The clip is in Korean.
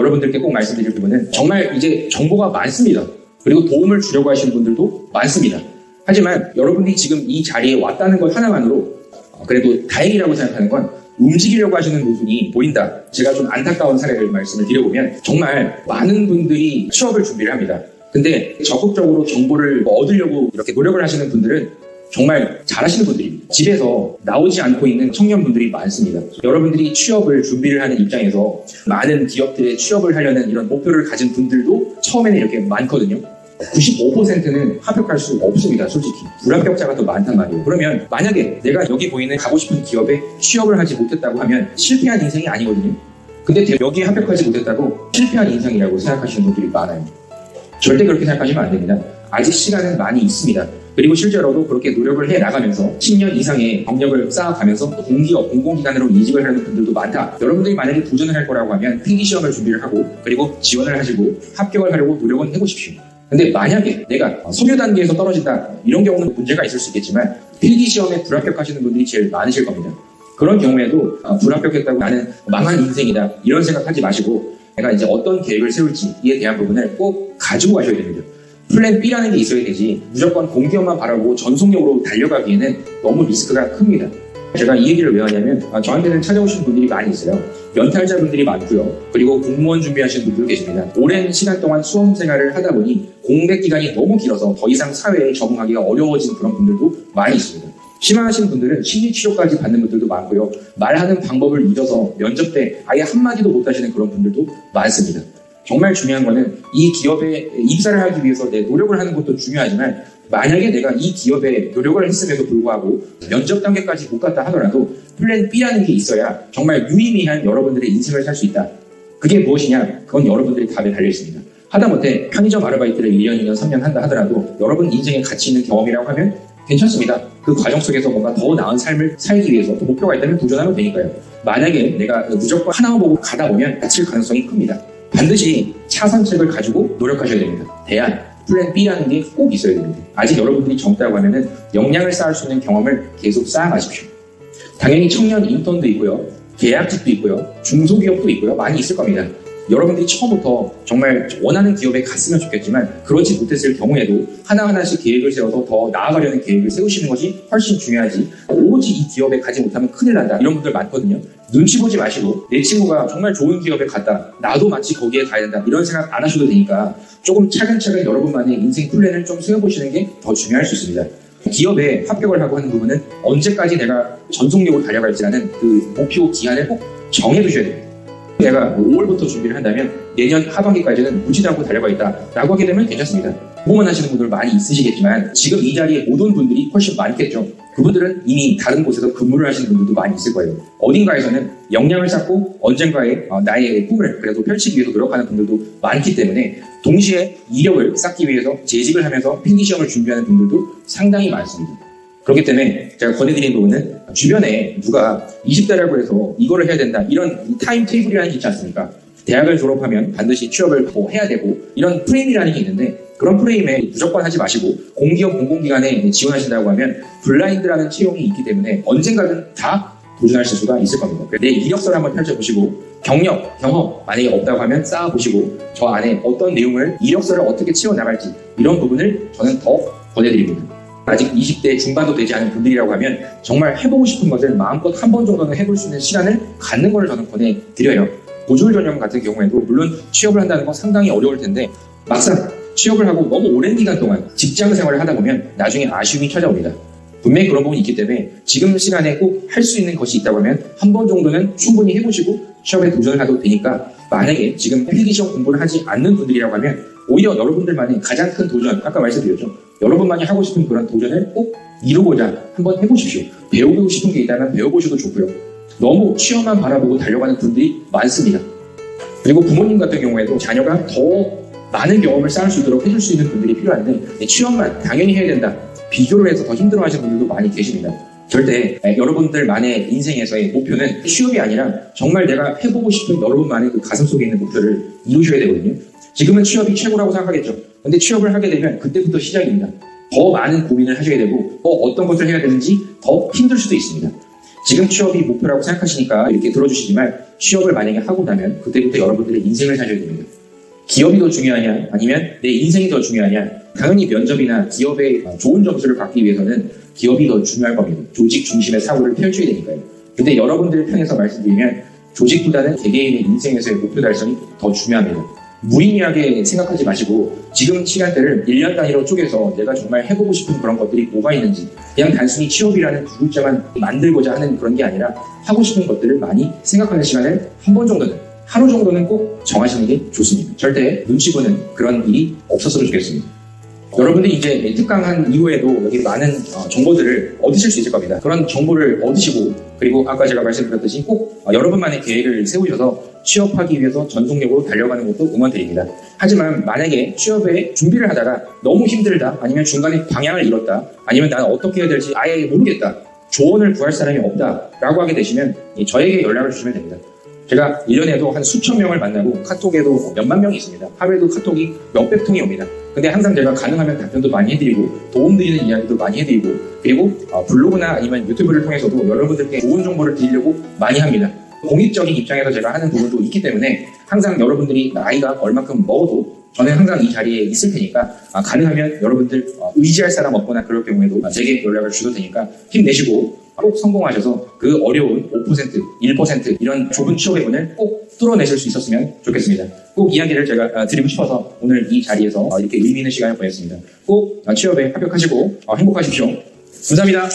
여러분들께 꼭 말씀드릴 부분은 정말 이제 정보가 많습니다. 그리고 도움을 주려고 하시는 분들도 많습니다. 하지만 여러분들이 지금 이 자리에 왔다는 것 하나만으로 그래도 다행이라고 생각하는 건 움직이려고 하시는 모습이 보인다. 제가 좀 안타까운 사례를 말씀을 드려보면 정말 많은 분들이 취업을 준비를 합니다. 근데 적극적으로 정보를 얻으려고 이렇게 노력을 하시는 분들은 정말 잘하시는 분들입니다. 집에서 나오지 않고 있는 청년분들이 많습니다. 여러분들이 취업을 준비를 하는 입장에서 많은 기업들에 취업을 하려는 이런 목표를 가진 분들도 처음에는 이렇게 많거든요. 95%는 합격할 수 없습니다. 솔직히 불합격자가 더 많단 말이에요. 그러면 만약에 내가 여기 보이는 가고 싶은 기업에 취업을 하지 못했다고 하면 실패한 인생이 아니거든요. 근데 여기에 합격하지 못했다고 실패한 인생이라고 생각하시는 분들이 많아요. 절대 그렇게 생각하시면 안 됩니다. 아직 시간은 많이 있습니다. 그리고 실제로도 그렇게 노력을 해 나가면서 10년 이상의 경력을 쌓아가면서 공기업, 공공기관으로 이직을 하는 분들도 많다. 여러분들이 만약에 도전을 할 거라고 하면 필기시험을 준비를 하고 그리고 지원을 하시고 합격을 하려고 노력은 해보십시오. 근데 만약에 내가 서류 단계에서 떨어진다, 이런 경우는 문제가 있을 수 있겠지만 필기시험에 불합격하시는 분들이 제일 많으실 겁니다. 그런 경우에도 불합격했다고 나는 망한 인생이다, 이런 생각하지 마시고 내가 이제 어떤 계획을 세울지에 대한 부분을 꼭 가지고 가셔야 됩니다. 플랜 B라는 게 있어야 되지 무조건 공기업만 바라보고 전속력으로 달려가기에는 너무 리스크가 큽니다. 제가 이 얘기를 왜 하냐면 저한테는 찾아오시는 분들이 많이 있어요. 연탈자분들이 많고요. 그리고 공무원 준비하시는 분들도 계십니다. 오랜 시간 동안 수험 생활을 하다 보니 공백 기간이 너무 길어서 더 이상 사회에 적응하기가 어려워진 그런 분들도 많이 있습니다. 심하신 분들은 심리치료까지 받는 분들도 많고요. 말하는 방법을 잊어서 면접 때 아예 한마디도 못하시는 그런 분들도 많습니다. 정말 중요한 거는 이 기업에 입사를 하기 위해서 내 노력을 하는 것도 중요하지만 만약에 내가 이 기업에 노력을 했음에도 불구하고 면접 단계까지 못 갔다 하더라도 플랜 B라는 게 있어야 정말 유의미한 여러분들의 인생을 살 수 있다. 그게 무엇이냐? 그건 여러분들의 답에 달려있습니다. 하다못해 편의점 아르바이트를 1년, 2년, 3년 한다 하더라도 여러분 인생에 가치 있는 경험이라고 하면 괜찮습니다. 그 과정 속에서 뭔가 더 나은 삶을 살기 위해서 또 목표가 있다면 도전하면 되니까요. 만약에 내가 무조건 하나만 보고 가다 보면 다칠 가능성이 큽니다. 반드시 차선책을 가지고 노력하셔야 됩니다. 대안, 플랜 B라는 게 꼭 있어야 됩니다. 아직 여러분들이 젊다고 하면은 역량을 쌓을 수 있는 경험을 계속 쌓아가십시오. 당연히 청년 인턴도 있고요. 계약직도 있고요. 중소기업도 있고요. 많이 있을 겁니다. 여러분들이 처음부터 정말 원하는 기업에 갔으면 좋겠지만 그렇지 못했을 경우에도 하나하나씩 계획을 세워서 더 나아가려는 계획을 세우시는 것이 훨씬 중요하지, 오로지 이 기업에 가지 못하면 큰일 난다, 이런 분들 많거든요. 눈치 보지 마시고 내 친구가 정말 좋은 기업에 갔다, 나도 마치 거기에 가야 된다, 이런 생각 안 하셔도 되니까 조금 차근차근 여러분만의 인생 플랜을 좀 세워보시는 게 더 중요할 수 있습니다. 기업에 합격을 하고 하는 부분은 언제까지 내가 전속력으로 달려갈지라는 그 목표 기한을 꼭 정해두셔야 됩니다. 내가 5월부터 준비를 한다면 내년 하반기까지는 묻지도 않고 달려가겠다 라고 하게 되면 괜찮습니다. 공무원 하시는 분들 많이 있으시겠지만 지금 이 자리에 못 온 분들이 훨씬 많겠죠. 그분들은 이미 다른 곳에서 근무를 하시는 분들도 많이 있을 거예요. 어딘가에서는 역량을 쌓고 언젠가의 나의 꿈을 그래도 펼치기 위해서 노력하는 분들도 많기 때문에 동시에 이력을 쌓기 위해서 재직을 하면서 필기시험을 준비하는 분들도 상당히 많습니다. 그렇기 때문에 제가 권해드리는 부분은 주변에 누가 20대라고 해서 이거를 해야 된다, 이런 타임 테이블이라는 게 있지 않습니까? 대학을 졸업하면 반드시 취업을 해야 되고 이런 프레임이라는 게 있는데 그런 프레임에 무조건 하지 마시고 공기업 공공기관에 지원하신다고 하면 블라인드라는 채용이 있기 때문에 언젠가는 다 도전하실 수가 있을 겁니다. 내 이력서를 한번 펼쳐보시고 경력, 경험 만약에 없다고 하면 쌓아보시고 저 안에 어떤 내용을 이력서를 어떻게 채워나갈지 이런 부분을 저는 더 권해드립니다. 아직 20대 중반도 되지 않은 분들이라고 하면 정말 해보고 싶은 것을 마음껏 한 번 정도는 해볼 수 있는 시간을 갖는 걸 저는 권해드려요. 보조일 전형 같은 경우에도 물론 취업을 한다는 건 상당히 어려울 텐데 막상 취업을 하고 너무 오랜 기간 동안 직장 생활을 하다 보면 나중에 아쉬움이 찾아옵니다. 분명히 그런 부분이 있기 때문에 지금 시간에 꼭 할 수 있는 것이 있다고 하면 한 번 정도는 충분히 해보시고 취업에 도전을 해도 되니까 만약에 지금 필기시험 공부를 하지 않는 분들이라고 하면 오히려 여러분들만의 가장 큰 도전, 아까 말씀드렸죠. 여러분만이 하고 싶은 그런 도전을 꼭 이루고자 한번 해보십시오. 배우고 싶은 게 있다면 배워보셔도 좋고요. 너무 취업만 바라보고 달려가는 분들이 많습니다. 그리고 부모님 같은 경우에도 자녀가 더 많은 경험을 쌓을 수 있도록 해줄 수 있는 분들이 필요한데 취업만 당연히 해야 된다, 비교를 해서 더 힘들어하시는 분들도 많이 계십니다. 절대 여러분들만의 인생에서의 목표는 취업이 아니라 정말 내가 해보고 싶은 여러분만의 그 가슴 속에 있는 목표를 이루셔야 되거든요. 지금은 취업이 최고라고 생각하겠죠. 근데 취업을 하게 되면 그때부터 시작입니다. 더 많은 고민을 하셔야 되고 어떤 것을 해야 되는지 더 힘들 수도 있습니다. 지금 취업이 목표라고 생각하시니까 이렇게 들어주시지만 취업을 만약에 하고 나면 그때부터 여러분들의 인생을 사셔야 됩니다. 기업이 더 중요하냐 아니면 내 인생이 더 중요하냐. 당연히 면접이나 기업의 좋은 점수를 받기 위해서는 기업이 더 중요할 겁니다. 조직 중심의 사고를 펼쳐야 되니까요. 근데 여러분들 편에서 말씀드리면 조직보다는 개개인의 인생에서의 목표 달성이 더 중요합니다. 무의미하게 생각하지 마시고 지금 시간대를 1년 단위로 쪼개서 내가 정말 해보고 싶은 그런 것들이 뭐가 있는지 그냥 단순히 취업이라는 두 글자만 만들고자 하는 그런 게 아니라 하고 싶은 것들을 많이 생각하는 시간을 한 번 정도는 하루 정도는 꼭 정하시는 게 좋습니다. 절대 눈치 보는 그런 일이 없었으면 좋겠습니다. 여러분들이 이제 특강한 이후에도 여기 많은 정보들을 얻으실 수 있을 겁니다. 그런 정보를 얻으시고 그리고 아까 제가 말씀드렸듯이 꼭 여러분만의 계획을 세우셔서 취업하기 위해서 전속력으로 달려가는 것도 응원드립니다. 하지만 만약에 취업에 준비를 하다가 너무 힘들다 아니면 중간에 방향을 잃었다 아니면 나는 어떻게 해야 될지 아예 모르겠다 조언을 구할 사람이 없다 라고 하게 되시면 저에게 연락을 주시면 됩니다. 제가 1년에도 한 수천 명을 만나고 카톡에도 몇만 명이 있습니다. 하루에도 카톡이 몇백 통이 옵니다. 근데 항상 제가 가능하면 답변도 많이 해드리고 도움드리는 이야기도 많이 해드리고 그리고 블로그나 아니면 유튜브를 통해서도 여러분들께 좋은 정보를 드리려고 많이 합니다. 공익적인 입장에서 제가 하는 부분도 있기 때문에 항상 여러분들이 나이가 얼마큼 먹어도 저는 항상 이 자리에 있을 테니까 가능하면 여러분들 의지할 사람 없거나 그럴 경우에도 제게 연락을 주셔도 되니까 힘내시고 꼭 성공하셔서 그 어려운 5%, 1% 이런 좁은 취업의 문을 꼭 뚫어내실 수 있었으면 좋겠습니다. 꼭 이야기를 제가 드리고 싶어서 오늘 이 자리에서 이렇게 의미 있는 시간을 보냈습니다. 꼭 취업에 합격하시고 행복하십시오. 감사합니다.